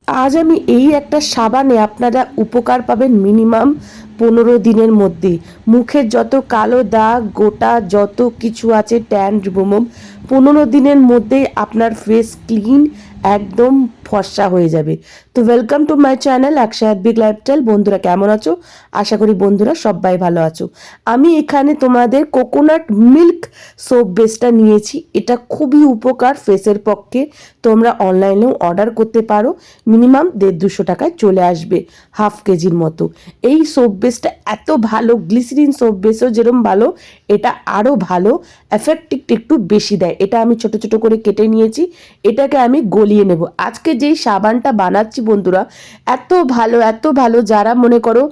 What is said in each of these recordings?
আজ আমি এই একটা সাবানে আপনারা উপকার পাবেন মিনিমাম 15 দিনের মধ্যে। মুখের যত কালো দাগ গোটা যত কিছু আছে ট্যান রিমুভ 15 দিনের মধ্যেই আপনার ফেস ক্লিন একদম ফর্সা হয়ে যাবে। তো welcome to my channel Akshayat big lifestyle. বন্ধুরা কেমন আছো? আশা করি বন্ধুরা সবাই ভালো আছো। আমি এখানে তোমাদের কোকোনাট মিল্ক সোপ বেসটা নিয়েছি। এটা খুবই উপকার ফেসের পক্ষে। তোমরা অনলাইনেও অর্ডার করতে পারো। মিনিমাম 150-200 টাকায় চলে আসবে হাফ কেজির মতো। এই সোপ বেসটা এত ভালো, গ্লিসারিন সোপ বেসও যেরকম ভালো, এটা আরও ভালো, এফেক্ট একটু বেশি দেয়। এটা আমি ছোট ছোট করে কেটে নিয়েছি, এটাকে আমি গলিয়ে নেব। আজকে যেই সাবানটা বানাচ্ছি বন্ধুরা, এত ভালো যারা মনে করো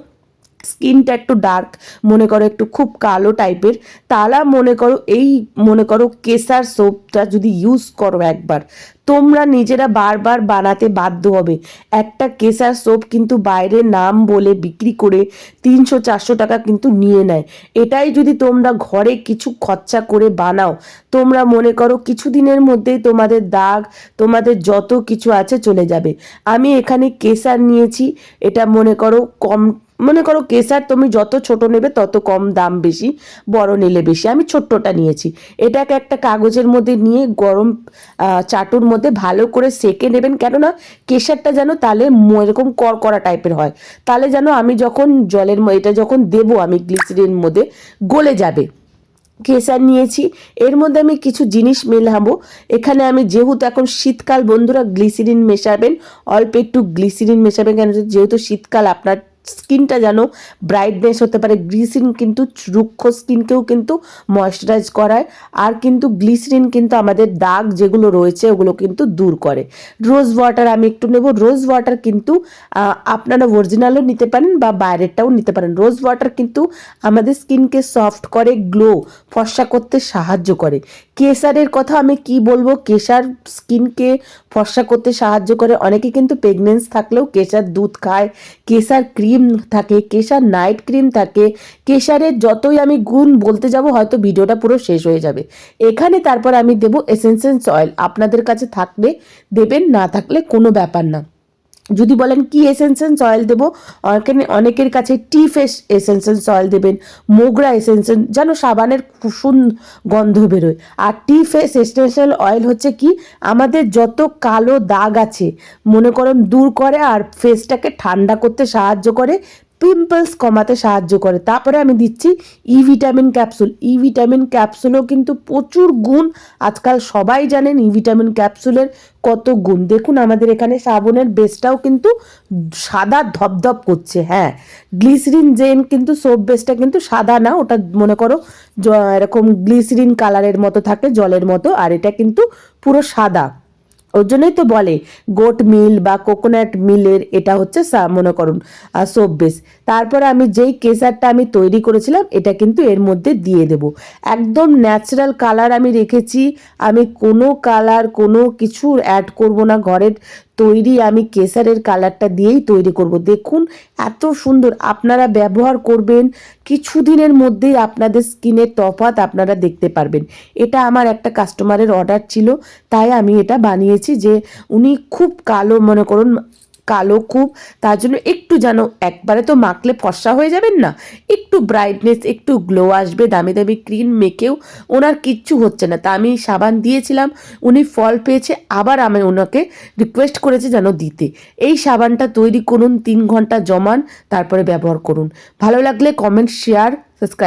স্কিনটা একটু ডার্ক, মনে করো একটু খুব কালো টাইপের, তারা মনে করো কেসার সোপটা যদি ইউজ করো একবার, তোমরা নিজেরা বারবার বানাতে বাধ্য হবে। একটা কেসার সোপ কিন্তু বাইরে নাম বলে বিক্রি করে 300-400 টাকা কিন্তু নিয়ে নেয়। এটাই যদি তোমরা ঘরে কিছু খরচা করে বানাও, তোমরা মনে করো কিছুদিনের মধ্যেই তোমাদের দাগ, তোমাদের যত কিছু আছে চলে যাবে। আমি এখানে কেসার নিয়েছি, এটা মনে করো কেসার তুমি যত ছোট নেবে তত কম দাম বেশি, বড় নিলে বেশি। আমি ছোট্টটা নিয়েছি। এটাকে একটা কাগজের মধ্যে নিয়ে গরম চাটুর মধ্যে ভালো করে সেকে নেবেন, কেননা কেশারটা যেন তাহলে এরকম করকরা টাইপের হয়, তাহলে যেন আমি যখন এটা যখন দেবো আমি গ্লিসারিন মধ্যে গলে যাবে। কেসার নিয়েছি, এর মধ্যে আমি কিছু জিনিস মেলাবো। এখানে আমি যেহেতু এখন শীতকাল বন্ধুরা, গ্লিসারিন মেশাবেন, অল্প একটু গ্লিসারিন মেশাবেন, কেন যেহেতু শীতকাল আপনার স্কিনটা যেন ব্রাইটনেস হতে পারে। গ্লিসারিন কিন্তু রুক্ষ স্কিনকেও কিন্তু ময়শ্চারাইজ করায়, আর কিন্তু গ্লিসারিন কিন্তু আমাদের দাগ যেগুলো রয়েছে ওগুলো কিন্তু দূর করে। রোজ ওয়াটার আমি একটু নেব। রোজ ওয়াটার কিন্তু আপনারা অরিজিনালও নিতে পারেন বা বাইরেরটাও নিতে পারেন। রোজ ওয়াটার কিন্তু আমাদের স্কিনকে সফট করে, গ্লো ফর্সা করতে সাহায্য করে। কেসারের কথা আমি কি বলবো, কেসার স্কিনকে ফর্সা করতে সাহায্য করে। অনেকে কিন্তু প্রেগনেন্স থাকলেও কেসার দুধ খায়, কেসার ক্রিম থাকে, কেসার নাইট ক্রিম থাকে। কেসারের যতই আমি গুণ বলতে যাব হয়তো ভিডিওটা পুরো শেষ হয়ে যাবে। এখানে তারপর আমি দেব এসেন্সিয়াল অয়েল। আপনাদের কাছে থাকলে দেবেন, না থাকলে কোনো ব্যাপার না। যদি বলেন কি এসেন্সিয়াল অয়েল দেবো, অনেকের কাছে টি ফেস এসেন্সিয়াল অয়েল দেবেন, মোগরা এসেন্সিয়াল, যেন সাবানের কুসুম গন্ধ বেরোয়। আর টি ফেস এসেন্সিয়াল অয়েল হচ্ছে কি, আমাদের যত কালো দাগ আছে মনে করেন দূর করে, আর ফেসটাকে ঠান্ডা করতে সাহায্য করে, পিম্পলস কমাতে সাহায্য করে। তারপরে আমি দিচ্ছি ভিটামিন ক্যাপসুল। ভিটামিন ক্যাপসুলও কিন্তু প্রচুর গুণ, আজকাল সবাই জানেন ভিটামিন ক্যাপসুলের কত গুণ। দেখুন আমাদের এখানে সাবানের বেসটাও কিন্তু সাদা ধপধপ করছে। হ্যাঁ, গ্লিসারিন জেন কিন্তু সোপ বেসটা কিন্তু সাদা না, ওটা মনে করো এরকম গ্লিসারিন কালারের মতো থাকে, জলের মতো, আর এটা কিন্তু পুরো সাদা। ওর জন্যই তো বলে গোট মিল বা কোকোনাট মিলের এটা হচ্ছে মনে করুন সোপ বেস। তারপর আমি যেই কেসারটা আমি তৈরি করেছিলাম এটা কিন্তু এর মধ্যে দিয়ে দেব। একদম ন্যাচারাল কালার আমি রেখেছি, আমি কোনো কালার কোনো কিছু অ্যাড করব না। ঘরের তৈরি আমি কেসারের কালারটা দিয়েই তৈরি করব। দেখুন এত সুন্দর, আপনারা ব্যবহার করবেন, কিছুদিনের মধ্যেই আপনাদের স্কিনের তফাৎ আপনারা দেখতে পারবেন। এটা আমার একটা কাস্টমারের অর্ডার ছিল, তাই আমি এটা বানিয়েছি। যে উনি খুব কালো, মনে করুন কালো খুব, তার জন্য একটু যেন একবারে তো মাখলে ফর্সা হয়ে যাবেন না, একটু ব্রাইটনেস একটু গ্লো আসবে। দামি দামি ক্রিম মেখেও ওনার কিচ্ছু হচ্ছে না, তা আমি সাবান দিয়েছিলাম, উনি ফল পেয়েছে। আবার আমি ওনাকে রিকোয়েস্ট করেছি যেন দিতে। এই সাবানটা তৈরি করুন, 3 ঘন্টা জমান, তারপরে ব্যবহার করুন। ভালো লাগলে কমেন্ট, শেয়ার, সাবস্ক্রাইব।